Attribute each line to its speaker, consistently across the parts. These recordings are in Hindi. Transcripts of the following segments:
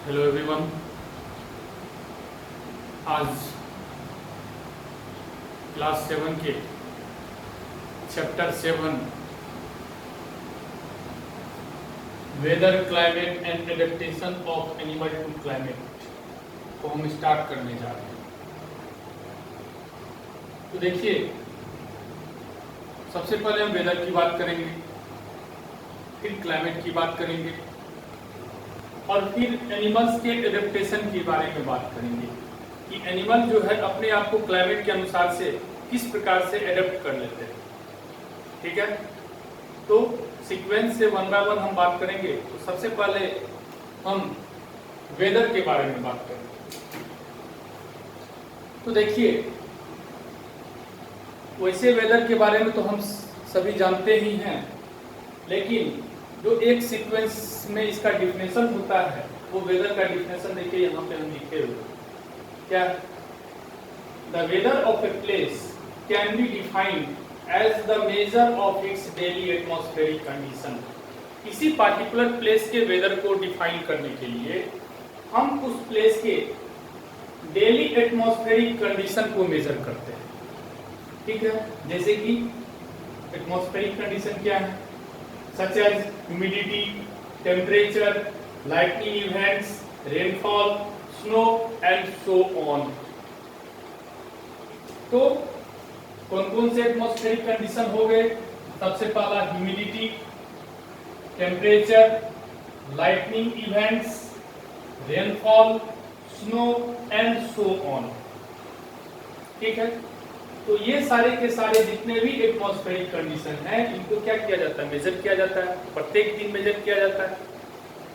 Speaker 1: Hello everyone. आज क्लास 7 के chapter 7 weather climate and adaptation of animal to climate को हम स्टार्ट करने जा रहे हैं। तो देखिए, सबसे पहले हम वेदर की बात करेंगे, फिर क्लाइमेट की बात करेंगे और फिर एनिमल्स के एडेप्टेशन के बारे में बात करेंगे कि एनिमल जो है अपने आप को क्लाइमेट के अनुसार से किस प्रकार से एडेप्ट कर लेते हैं। ठीक है, तो सीक्वेंस से वन बाय वन हम बात करेंगे। तो सबसे पहले हम वेदर के बारे में बात करेंगे। तो देखिए, वैसे वेदर के बारे में तो हम सभी जानते ही हैं, लेकिन जो एक सीक्वेंस में इसका डिफिनेशन होता है वो वेदर का डिफिनेशन देखिए यहाँ पे हम लिखे हुए क्या, the weather of a place can be defined as the measure of its daily atmospheric condition. किसी पार्टिकुलर प्लेस के वेदर को डिफाइन करने के लिए हम उस प्लेस के डेली एटमॉस्फेरिक कंडीशन को मेजर करते हैं। ठीक है, जैसे कि एटमॉस्फेरिक कंडीशन क्या है, such as humidity, temperature, lightning events, rainfall, snow and so on। तो कौन कौन से एटमॉस्फेरिक कंडीशन हो गए? सबसे पहला humidity, temperature, lightning events, rainfall, snow and so on. ठीक है, तो ये सारे के सारे जितने भी एटमॉस्फेरिक कंडीशन हैं, इनको क्या किया जाता है? मेजर किया जाता है। प्रत्येक दिन मेजर किया जाता है।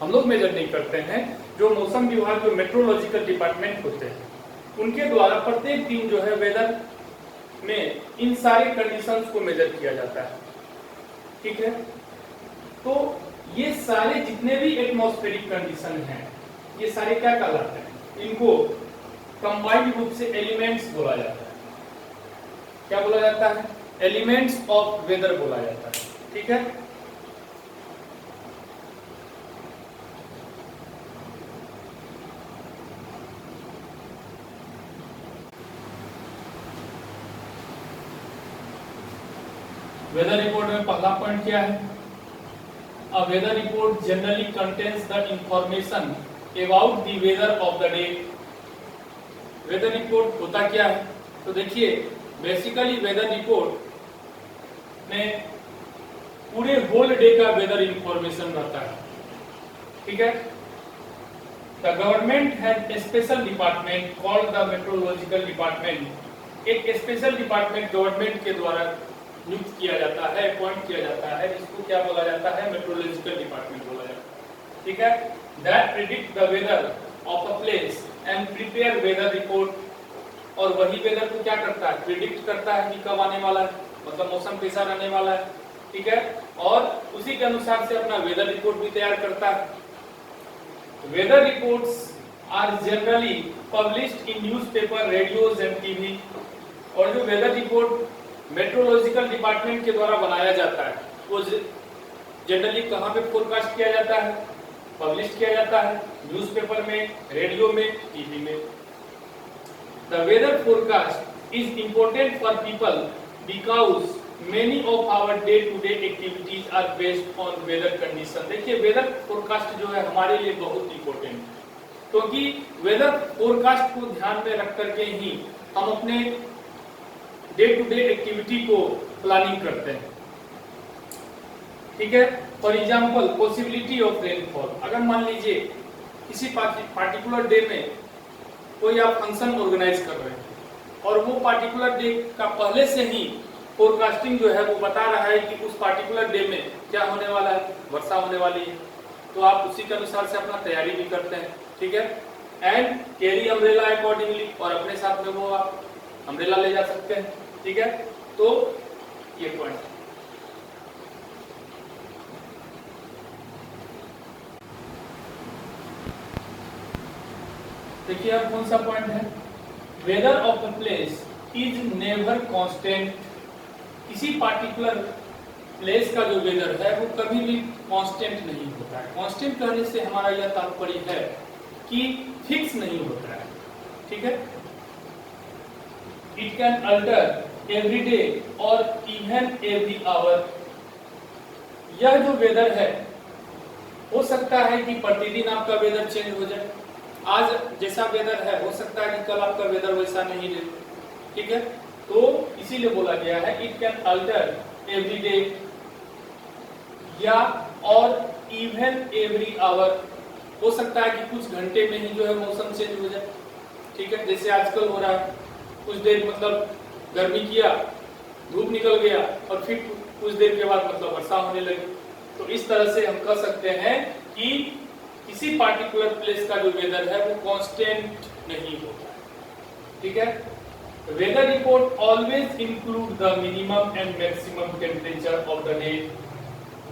Speaker 1: हम लोग मेजर नहीं करते हैं, जो मौसम विभाग जो मेट्रोलॉजिकल डिपार्टमेंट होते हैं उनके द्वारा प्रत्येक दिन जो है वेदर में इन सारे कंडीशंस को मेजर किया जाता है। ठीक है, तो ये सारे जितने भी एटमॉस्फेरिक कंडीशन हैं, ये सारे क्या कहलाते हैं? इनको कंबाइंड रूप से एलिमेंट्स बोला जाता है। क्या बोला जाता है? एलिमेंट्स ऑफ वेदर बोला जाता है। ठीक है, वेदर रिपोर्ट में पहला पॉइंट क्या है? A weather report generally contains the information about the weather of the day. Weather report होता क्या है? तो देखिए, बेसिकली वेदर रिपोर्ट में पूरे होल डे का वेदर इंफॉर्मेशन रहता है। ठीक है, the government has a special department called the meteorological department. एक स्पेशल डिपार्टमेंट गवर्नमेंट के द्वारा नियुक्त किया जाता है, अपॉइंट किया जाता है, जिसको क्या बोला जाता है? मेट्रोलॉजिकल डिपार्टमेंट बोला जाता है। ठीक है, that predict the weather of a place and prepare weather report. और वही वेदर को क्या करता है? प्रिडिक्ट करता है कि कब आने वाला है, मतलब मौसम कैसा रहने वाला है। ठीक है, और उसी के अनुसार से अपना वेदर रिपोर्ट भी तैयार करता है। Weather reports are generally published in newspaper, radios and TV. और जो वेदर रिपोर्ट मेट्रोलॉजिकल डिपार्टमेंट के द्वारा बनाया जाता है वो जनरली कहाँ पे फोरकास्ट किया जाता है? पब्लिश किया जाता है न्यूज़पेपर में, रेडियो में, टीवी में। The weather forecast is important for people because many of our day-to-day activities are based on weather condition। देखिए, वेदर फोरकास्ट जो है हमारे लिए बहुत इंपॉर्टेंट है, क्योंकि वेदर फोरकास्ट को ध्यान में रख करके ही हम अपने डे-टू-डे एक्टिविटी को प्लानिंग करते हैं। ठीक है, for example possibility of rainfall. अगर मान लीजिए किसी पार्टिकुलर डे में कोई आप फंक्शन ऑर्गेनाइज कर रहे हैं और वो पार्टिकुलर डे का पहले से ही फोरकास्टिंग जो है वो बता रहा है कि उस पार्टिकुलर डे में क्या होने वाला है, वर्षा होने वाली है, तो आप उसी के अनुसार से अपना तैयारी भी करते हैं। ठीक है, एंड कैरी अम्ब्रेला अकॉर्डिंगली, और अपने साथ में वो आप अम्ब्रेला ले जा सकते हैं। ठीक है, तो ये पॉइंट। देखिए, अब कौन सा पॉइंट है? Weather of the place is never constant. किसी पार्टिकुलर प्लेस का जो वेदर है वो कभी भी कांस्टेंट नहीं होता है। कांस्टेंट कहने से हमारा यह तात्पर्य है कि फिक्स नहीं होता है, ठीक है। It can alter every day और इवन एवरी आवर। यह जो वेदर है हो सकता है कि प्रतिदिन आपका वेदर चेंज हो जाए। आज जैसा वेदर है हो सकता है कि कल आपका वेदर वैसा नहीं रहे, ठीक है। तो इसीलिए बोला गया है it can alter every day या और इवन एवरी आवर। हो सकता है कि कुछ घंटे में ही जो है मौसम चेंज हो जाए, ठीक है। जैसे आजकल हो रहा है, कुछ देर मतलब गर्मी किया, धूप निकल गया और फिर कुछ देर के बाद मतलब वर्षा होने लगी। तो इस तरह से हम कह सकते हैं कि किसी पार्टिकुलर प्लेस का जो वेदर है वो कांस्टेंट नहीं होता है, ठीक है। Weather report always include the minimum and maximum temperature of the day.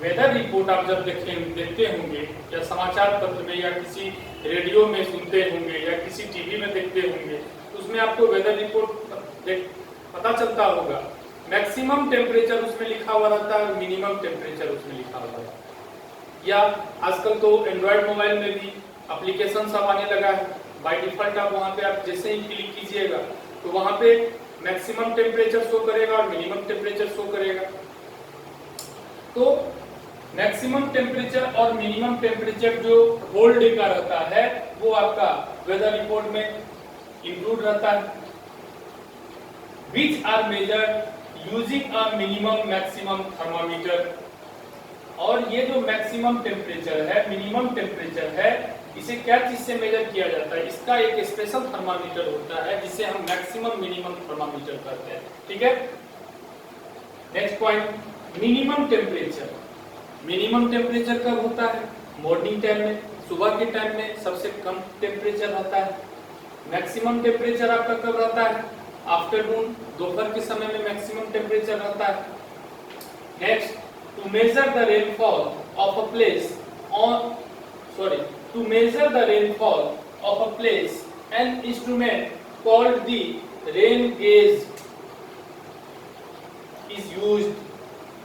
Speaker 1: Weather report आप जब देखते होंगे या समाचार पत्र में या किसी रेडियो में सुनते होंगे या किसी टीवी में देखते होंगे, तो उसमें आपको वेदर रिपोर्ट पता चलता होगा। मैक्सिमम टेम्परेचर उसमें लिखा हुआ रहता है और मिनिमम टेम्परेचर उसमें लिखा हुआ रहता है। या आजकल तो एंड्रॉइड मोबाइल में भी एप्लीकेशन सब आने लगा है, बाय डिफॉल्ट आप वहां पे आप जैसे ही क्लिक कीजिएगा तो वहां पे मैक्सिमम टेम्परेचर शो करेगा और मिनिमम टेम्परेचर शो करेगा। तो मैक्सिमम टेम्परेचर और मिनिमम टेम्परेचर जो होल डे का रहता है वो आपका वेदर रिपोर्ट में इंक्लूड रहता है। Which are measured using a minimum maximum thermometer. और ये जो मैक्सिमम टेम्परेचर है, मिनिमम टेम्परेचर है, इसे क्या चीज से मेजर किया जाता है? इसका एक स्पेशल थर्मामीटर होता है जिसे हम मैक्सिमम मिनिमम थर्मामीटर कहते हैं, ठीक है। Next point, minimum temperature. Minimum temperature कब होता है? मॉर्निंग टाइम में, सुबह के टाइम में सबसे कम टेम्परेचर रहता है। मैक्सिमम टेम्परेचर आपका कब रहता है? आफ्टरनून, दोपहर के समय में मैक्सिमम टेम्परेचर रहता है। Next, to measure the rainfall of a place to measure the rainfall of a place, an instrument called the rain gauge is used।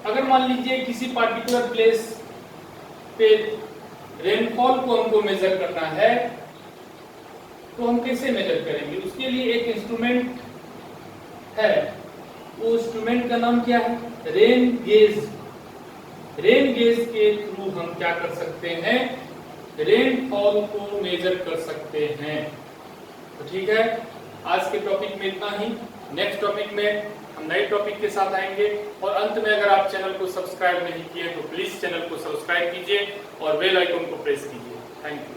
Speaker 1: अगर मान लीजिए किसी पार्टिकुलर प्लेस पे रेनफॉल को हमको मेजर करना है तो हम कैसे मेजर करेंगे? उसके लिए एक इंस्ट्रूमेंट है, वो इंस्ट्रूमेंट का नाम क्या है? Rain gauge. रेन गेज के थ्रू हम क्या कर सकते हैं? रेनफॉल को मेजर कर सकते हैं। तो ठीक है, आज के टॉपिक में इतना ही। नेक्स्ट टॉपिक में हम नए टॉपिक के साथ आएंगे। और अंत में अगर आप चैनल को सब्सक्राइब नहीं किए तो प्लीज चैनल को सब्सक्राइब कीजिए और बेल आइकन को प्रेस कीजिए। Thank you.